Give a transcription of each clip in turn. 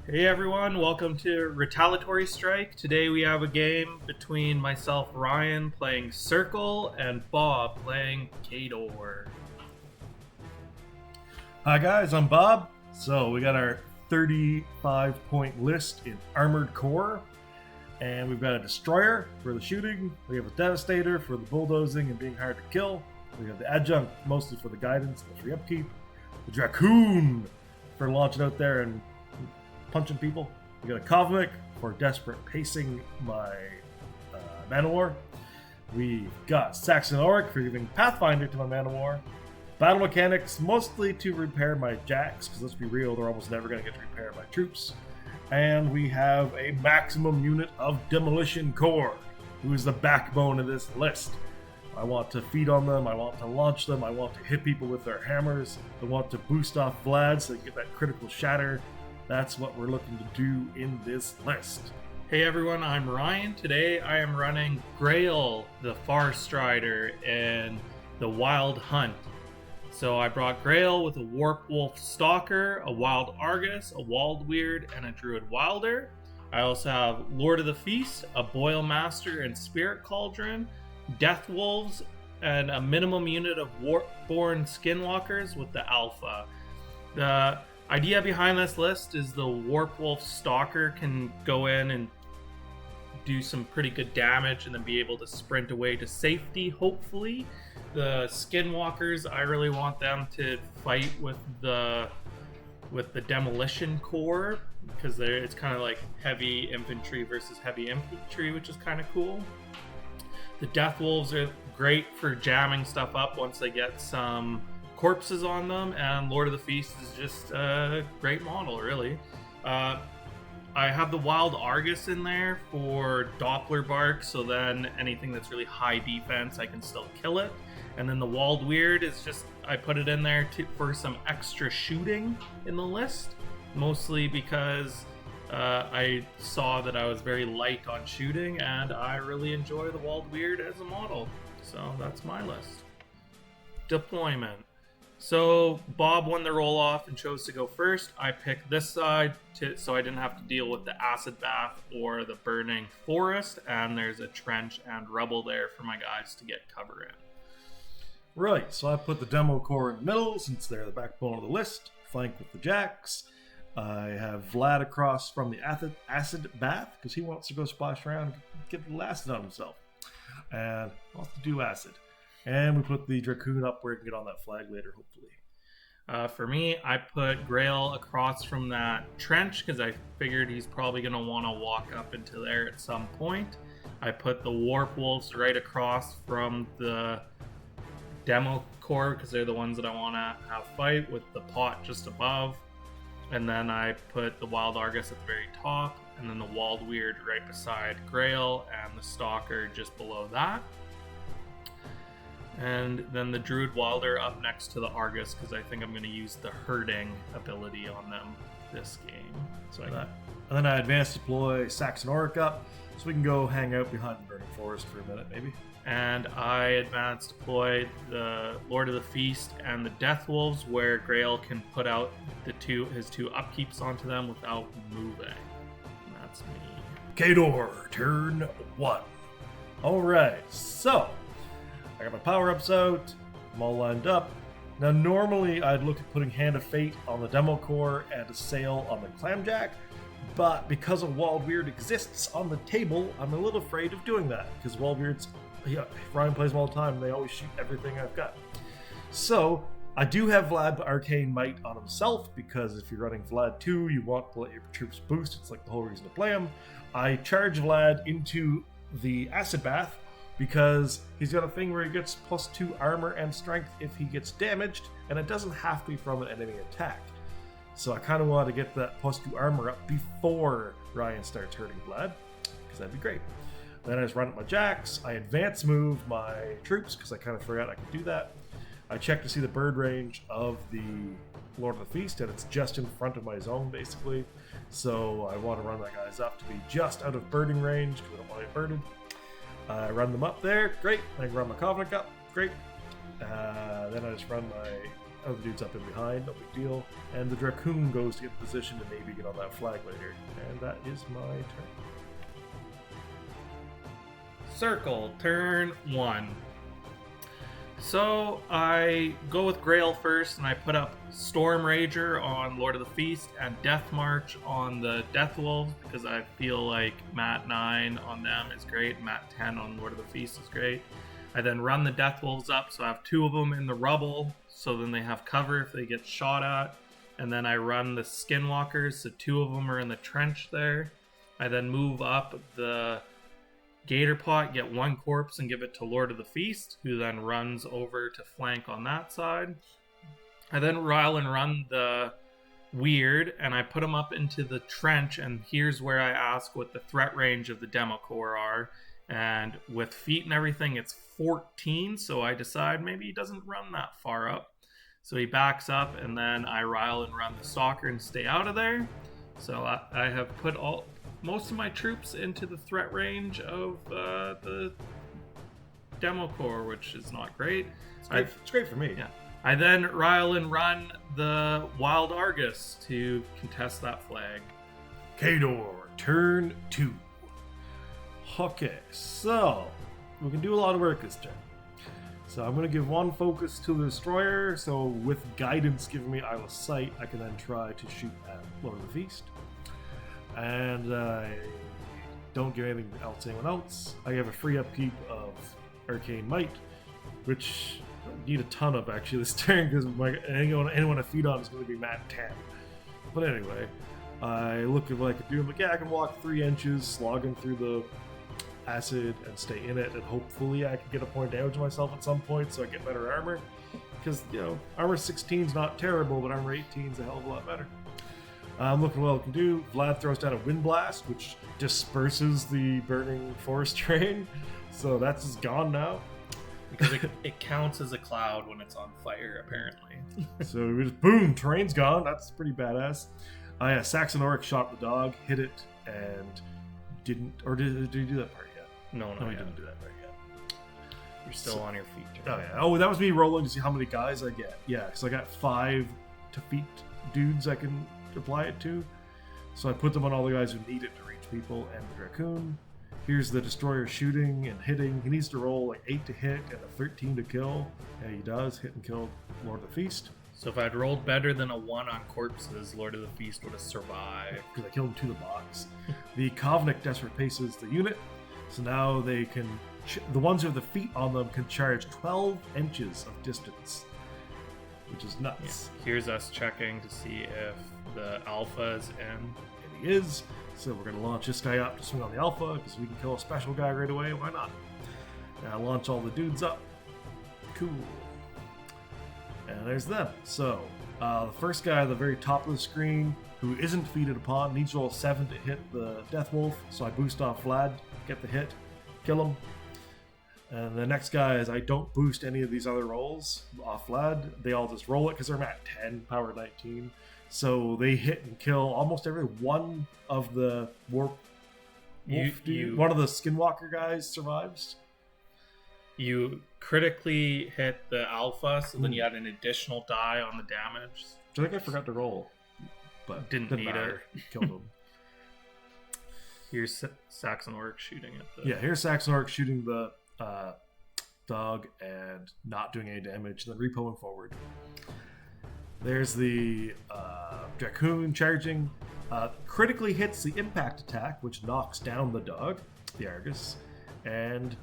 Hey everyone, welcome to Retaliatory Strike. Today we have a game between myself, Ryan, playing Circle, and Bob playing Khador. Hi guys, I'm Bob. So we got our 35-point list in Armored Core, and we've got a Destroyer for the shooting, we have a Devastator for the bulldozing and being hard to kill, we have the Adjunct mostly for the guidance and the free upkeep, the Drakhun for launching out there and punching people. We got a Kovnik for desperate pacing my Manowar. We've got Saxon Orrik for giving Pathfinder to my Manowar. Battle Mechaniks mostly to repair my jacks, because let's be real, they're almost never going to get to repair my troops. And we have a maximum unit of Demolition Core, who is the backbone of this list. I want to feed on them, I want to launch them, I want to hit people with their hammers, I want to boost off Vlad so they get that critical shatter. That's what we're looking to do in this list. Hey everyone, I'm Ryan. Today I am running Grayl, the Farstrider, and the Wild Hunt. So I brought Grayle with a Warpwolf Stalker, a Wild Argus, a Woldwyrd, and a Druid Wilder. I also have Lord of the Feast, a Boil Master and Spirit Cauldron, Death Wolves, and a minimum unit of Warpborn Skinwalkers with the Alpha. The idea behind this list is the Warpwolf Stalker can go in and do some pretty good damage and then be able to sprint away to safety, hopefully. The Skinwalkers, I really want them to fight with the Demolition Core, because it's kind of like heavy infantry versus heavy infantry, which is kind of cool. The Death Wolves are great for jamming stuff up once they get some corpses on them, and Lord of the Feast is just a great model, really. I have the Wild Argus in there for Doppler Bark, so then anything that's really high defense, I can still kill it. And then the Woldwyrd is just, I put it in there for some extra shooting in the list, mostly because I saw that I was very light on shooting, and I really enjoy the Woldwyrd as a model. So that's my list. Deployment. So Bob won the roll-off and chose to go first. I picked this side so I didn't have to deal with the acid bath or the burning forest, and there's a trench and rubble there for my guys to get cover in. Right, so I put the Demo Core in the middle since they're the backbone of the list, flank with the jacks. I have Vlad across from the acid bath because he wants to go splash around and get the acid on himself and wants to do acid. And we put the Drakhun up where he can get on that flag later, hopefully. For me, I put Grayle across from that trench because I figured he's probably going to want to walk up into there at some point. I put the Warpwolves right across from the Demo Core because they're the ones that I want to have fight, with the pot just above. And then I put the Wild Argus at the very top, and then the Woldwyrd right beside Grayle, and the Stalker just below that. And then the Druid Wilder up next to the Argus, because I think I'm going to use the herding ability on them this game. And then I advance deploy Saxon Orrik up, so we can go hang out behind the burning forest for a minute, maybe. And I advance deploy the Lord of the Feast and the Death Wolves, where Grayle can put out his two upkeeps onto them without moving. And that's me. Khador, turn 1. Alright, so I got my power-ups out, I'm all lined up. Now normally I'd look at putting Hand of Fate on the Demo Core and a Sail on the Clamjack, but because a Woldwyrd exists on the table, I'm a little afraid of doing that, because Woldwyrds, Ryan plays them all the time, and they always shoot everything I've got. So I do have Vlad Arcane Might on himself, because if you're running Vlad 2, you want to let your troops boost, it's like the whole reason to play him. I charge Vlad into the Acid Bath, because he's got a thing where he gets +2 armor and strength if he gets damaged, and it doesn't have to be from an enemy attack. So I kind of want to get that +2 armor up before Ryan starts hurting Vlad, because that'd be great. Then I just run up my jacks, I advance move my troops, because I kind of forgot I could do that. I check to see the bird range of the Lord of the Feast, and it's just in front of my zone, basically. So I want to run my guys up to be just out of birding range, because I don't want to get birded. I run them up there, great. I can run my Kovnik up, great. Then I just run my other dudes up in behind, no big deal. And the Drakhun goes to get in position to maybe get on that flag later. And that is my turn. Circle, turn 1. So I go with Grayle first, and I put up Storm Rager on Lord of the Feast and Death March on the Death Wolves, because I feel like Mat 9 on them is great, Mat 10 on Lord of the Feast is great. I then run the Death Wolves up, so I have 2 of them in the rubble, so then they have cover if they get shot at. And then I run the Skinwalkers, so 2 of them are in the trench there. I then move up the Gator Pot, get 1 corpse and give it to Lord of the Feast, who then runs over to flank on that side. I then rile and run the Weird, and I put them up into the trench, and here's where I ask what the threat range of the Demo Corps are. And with feet and everything, it's 14, so I decide maybe he doesn't run that far up. So he backs up, and then I rile and run the Stalker and stay out of there. So I have put most of my troops into the threat range of the Demo Corps, which is not great. It's great for me. Yeah. I then rile and run the Wild Argus to contest that flag. Khador, turn 2. Okay, so we can do a lot of work this turn. So I'm going to give 1 focus to the Destroyer, so with guidance giving me Isle of Sight, I can then try to shoot at Lord of the Feast. And I don't give anything else to anyone else. I have a free upkeep of Arcane Might, which I need a ton of actually this turn, because anyone I feed on is going to be Mat 10. But anyway, I look at what I could do. I'm like, yeah, I can walk 3 inches, slog him through the acid and stay in it, and hopefully I can get a point of damage on myself at some point so I get better armor. Because, armor 16 is not terrible, but armor 18 is a hell of a lot better. I'm looking what I can do. Vlad throws down a Wind Blast, which disperses the burning forest train. So that's just gone now. Because it counts as a cloud when it's on fire, apparently. So we just, boom, terrain's gone. That's pretty badass. Saxon Orrik shot the dog, hit it, and didn't... Or did he do that part yet? No, he didn't do that part yet. You're still on your feet. Oh, yeah. Oh, that was me rolling to see how many guys I get. Yeah, because I got 5 defeat dudes I can apply it to. So I put them on all the guys who need it to reach people and the Drakhun. Here's the Destroyer shooting and hitting. He needs to roll like 8 to hit and a 13 to kill. And he does hit and kill Lord of the Feast. So if I'd rolled better than a 1 on corpses, Lord of the Feast would have survived. Because I killed him to the box. The Kovnik Desperate Paces the unit. So now they can... the ones who have the feet on them can charge 12 inches of distance. Which is nuts. Yeah. Here's us checking to see if the alpha is in. And he is. So we're going to launch this guy up to swing on the alpha, because we can kill a special guy right away. Why not? Now launch all the dudes up. Cool. And there's them. So the first guy at the very top of the screen, who isn't defeated upon, needs to roll 7 to hit the Death Wolf. So I boost off Vlad, get the hit, kill him. And the next guy is I don't boost any of these other rolls off Vlad. They all just roll it because they're at 10, power 19. So they hit and kill almost every one of the Warpwolf. One of the Skinwalker guys survives. You critically hit the alpha, so then you add an additional die on the damage. I think I forgot to roll, but didn't need matter. Killed him. Here's Saxon Orrik shooting at the... Yeah, here's Saxon Orrik shooting the dog and not doing any damage, then repoing forward. There's the Drakhun charging. Critically hits the impact attack, which knocks down the dog, the Argus, and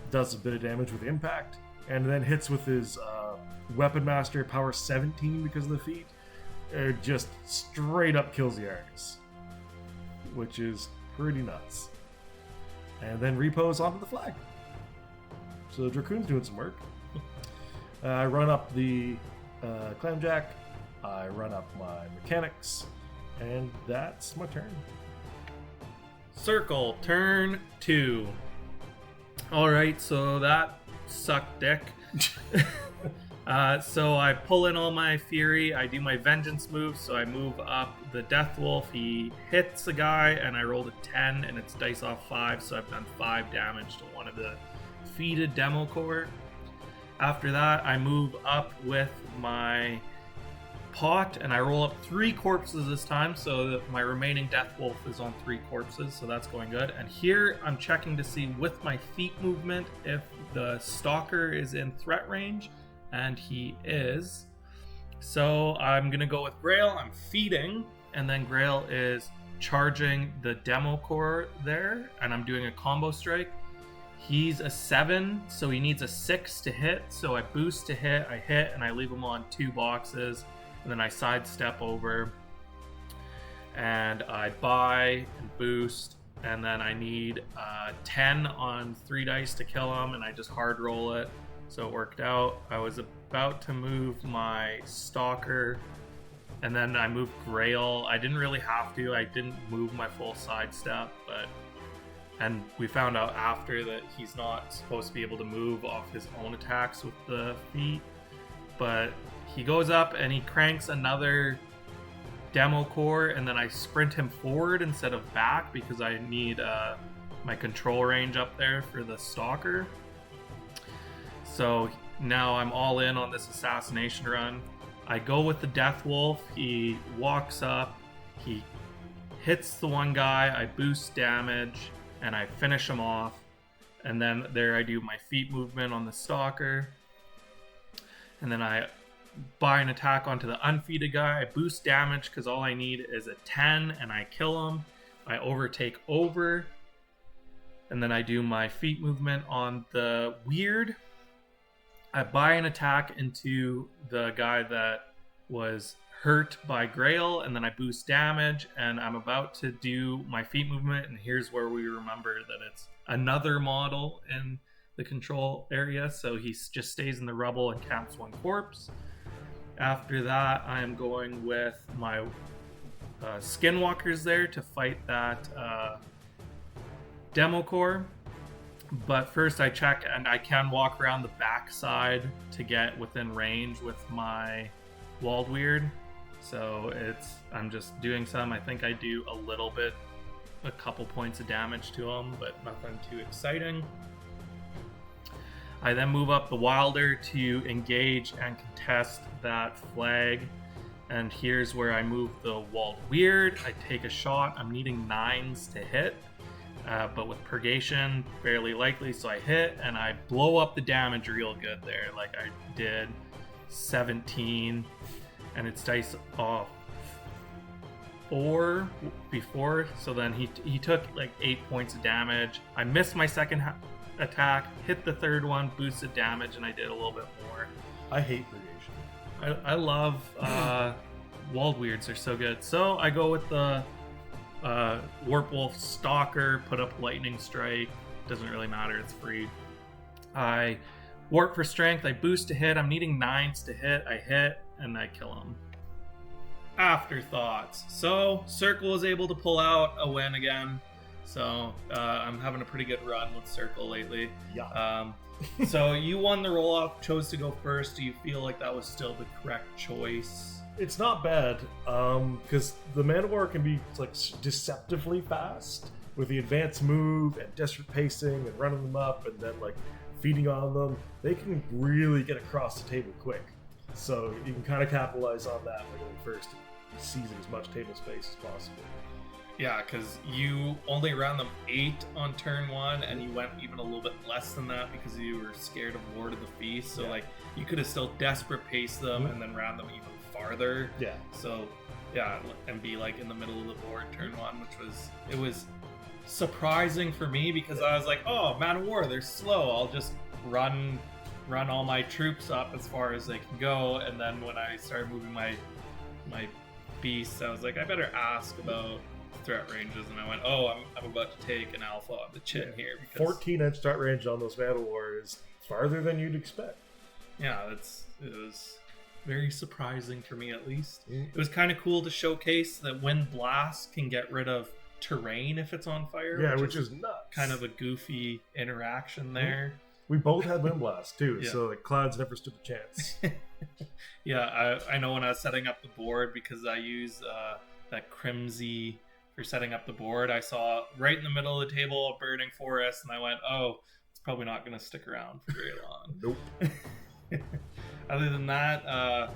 does a bit of damage with impact, and then hits with his Weapon Master, power 17 because of the feat. It just straight up kills the Argus, which is pretty nuts. And then repos onto the flag. So Drakhun's doing some work. I run up the Clamjack. I run up my Mechaniks. And that's my turn. Circle, turn 2. Alright, so that sucked dick. So I pull in all my fury, I do my vengeance move, so I move up the Death Wolf. He hits a guy, and I rolled a 10, and it's dice off 5, so I've done 5 damage to one of the defeated Demo Corps. After that, I move up with my pot and I roll up 3 corpses this time, so that my remaining Death Wolf is on 3 corpses, so that's going good. And here I'm checking to see with my feet movement if the Stalker is in threat range, and he is. So I'm gonna go with Grayle. I'm feeding, and then Grayle is charging the Demo Core there, and I'm doing a combo strike. He's a 7, so he needs a 6 to hit, so I boost to hit, I hit, and I leave him on 2 boxes. And then I sidestep over and I buy and boost, and then I need 10 on 3 dice to kill him, and I just hard roll it, so it worked out. I was about to move my Stalker, and then I moved Grayle. I didn't really have to. I didn't move my full sidestep, and we found out after that he's not supposed to be able to move off his own attacks with the feet, but he goes up and he cranks another Demo Core, and then I sprint him forward instead of back because I need my control range up there for the Stalker. So now I'm all in on this assassination run. I go with the Death Wolf. He walks up, he hits the one guy, I boost damage, and I finish him off. And then there I do my feet movement on the Stalker. And then I buy an attack onto the unfeeded guy. I boost damage because all I need is a 10, and I kill him. I overtake over, and then I do my feet movement on the weird. I buy an attack into the guy that was hurt by Grayle, and then I boost damage, and I'm about to do my feet movement, and here's where we remember that it's another model in the control area, so he just stays in the rubble and camps 1 corpse. After that, I am going with my Skinwalkers there to fight that Demo Core. But first I check, and I can walk around the back side to get within range with my Woldwyrd. So I'm just doing some. I think I do a couple points of damage to him, but nothing too exciting. I then move up the Wilder to engage and contest that flag. And here's where I move the Woldwyrd. I take a shot. I'm needing 9s to hit. But with Purgation, fairly likely, so I hit, and I blow up the damage real good there. Like I did 17, and it's dice off 4 before, so then he took like 8 points of damage. I missed my second attack, hit the third one, boosted damage, and I did a little bit more. I hate Purgation. I love Woldwyrds, are so good. So I go with the Warpwolf Stalker, put up Lightning Strike. Doesn't really matter, it's free. I Warp for Strength, I boost to hit. I'm needing 9s to hit. I hit, and I kill him. Afterthoughts. So, Circle is able to pull out a win again. So, I'm having a pretty good run with Circle lately. Yeah. So, you won the roll-off, chose to go first. Do you feel like that was still the correct choice? It's not bad, because the Man-O-War can be like deceptively fast with the advanced move and desperate pacing and running them up and then like feeding on them. They can really get across the table quick, so you can kind of capitalize on that by going first and seizing as much table space as possible. Yeah, because you only ran them 8 on turn 1, and you went even a little bit less than that because you were scared of Ward of the Feast. So like you could have still desperate paced them and then ran them even farther. Yeah. So yeah, and be like in the middle of the board turn 1, which was surprising for me because I was like, oh, Man-O-War, they're slow. I'll just run all my troops up as far as they can go. And then when I started moving my beasts, I was like, I better ask about threat ranges, and I went, oh, I'm about to take an alpha on the chin here. Because 14-inch threat range on those Man-O-War is farther than you'd expect. Yeah, it was very surprising for me, at least. It was kind of cool to showcase that Wind Blast can get rid of terrain if it's on fire. Yeah, which is nuts. Kind of a goofy interaction there. We both had Wind Blast too, Yeah. so like clouds never stood a chance. Yeah, I know when I was setting up the board, because I use that Crimsy for setting up the board, I saw right in the middle of the table a burning forest, and I went, oh, it's probably not going to stick around for very long. Nope. Other than that,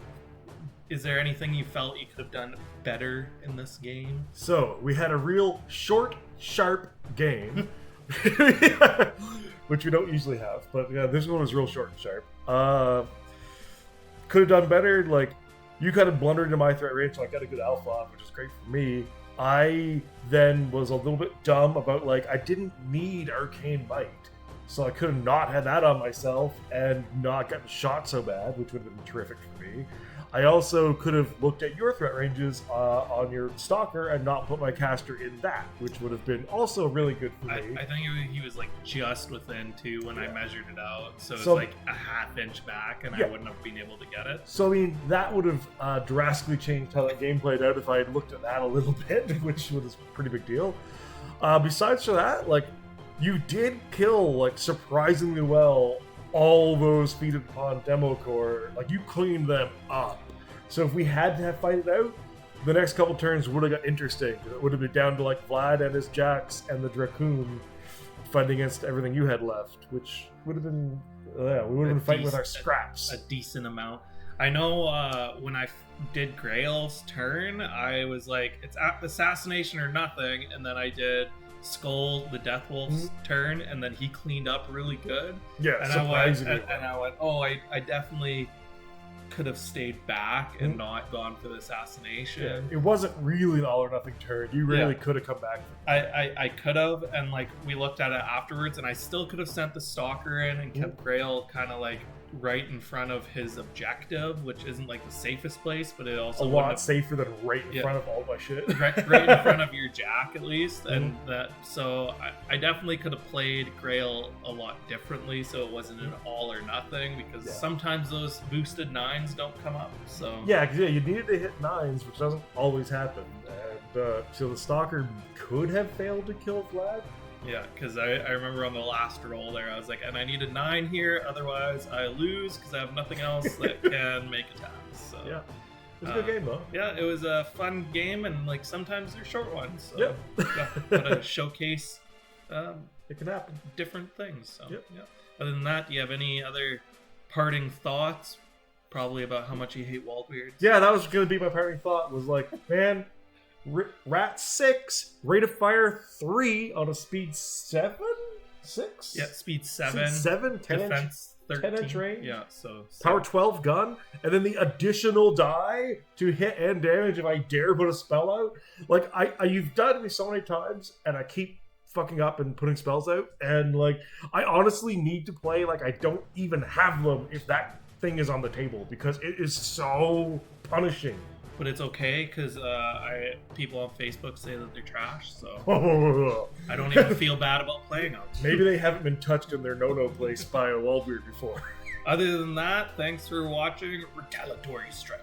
is there anything you felt you could have done better in this game? So, we had a real short, sharp game, which we don't usually have, but yeah, this one was real short and sharp. Could have done better, like, you kind of blundered into my threat range, so I got a good alpha off, which is great for me. I then was a little bit dumb about, like, I didn't need Arcane Bite, so I could have not had that on myself and not gotten shot so bad, which would have been terrific for me. I also could have looked at your threat ranges on your Stalker and not put my caster in that, which would have been also really good for me. I think he was like just within 2 when I measured it out, so it's So- like a half inch back, and I wouldn't have been able to get it. So, I mean, that would have drastically changed how that game played out if I had looked at that a little bit, which was a pretty big deal. Besides for that, like, you did kill, like, surprisingly well all those feeded upon demo core. Like, you cleaned them up. So if we had to fight it out, the next couple turns would have got interesting. It would have been down to, like, Vlad and his Jax and the Drakhun fighting against everything you had left, which would have been, we would have been fighting with our scraps. A decent amount. I know when I did Grayl's turn, I was like, it's assassination or nothing, and then I did Skull, the Death Wolf's turn, and then he cleaned up really good. Yeah, and surprisingly. I went, oh, I definitely could have stayed back and not gone for the assassination. Yeah, it wasn't really an all or nothing turn. You really could have come back. I could have, and like we looked at it afterwards, and I still could have sent the Stalker in and kept Grayle kind of like right in front of his objective, which isn't like the safest place, but it also a lot safer than right in front of all my shit. right in front of your Jack at least, and that. So I definitely could have played Grayle a lot differently, so it wasn't an all or nothing, because sometimes those boosted 9s don't come up. So yeah, you needed to hit 9s, which doesn't always happen. And so the Stalker could have failed to kill Vlad. Yeah, because I remember on the last roll there, I was like, and I need a 9 here, otherwise I lose because I have nothing else that can make attacks. So yeah, it was a good game though. Yeah, it was a fun game, and like sometimes they're short ones. So gotta showcase it can happen. Different things. So yeah. Other than that, do you have any other parting thoughts? Probably about how much you hate Woldwyrd. Yeah, that was gonna be my parting thought. Was like, man. Rat 6, rate of fire 3 on a speed 7? 6? Yeah, speed 7. 7, 10 defense 13. 10 inch range. Yeah, so power 12 gun, and then the additional die to hit and damage if I dare put a spell out. Like, you've done it to me so many times, and I keep fucking up and putting spells out, and like, I honestly need to play like I don't even have them if that thing is on the table, because it is so punishing. But it's okay, because people on Facebook say that they're trash, so I don't even feel bad about playing them. Maybe they haven't been touched in their no-no place by a Woldwyrd before. Other than that, thanks for watching Retaliatory Strike.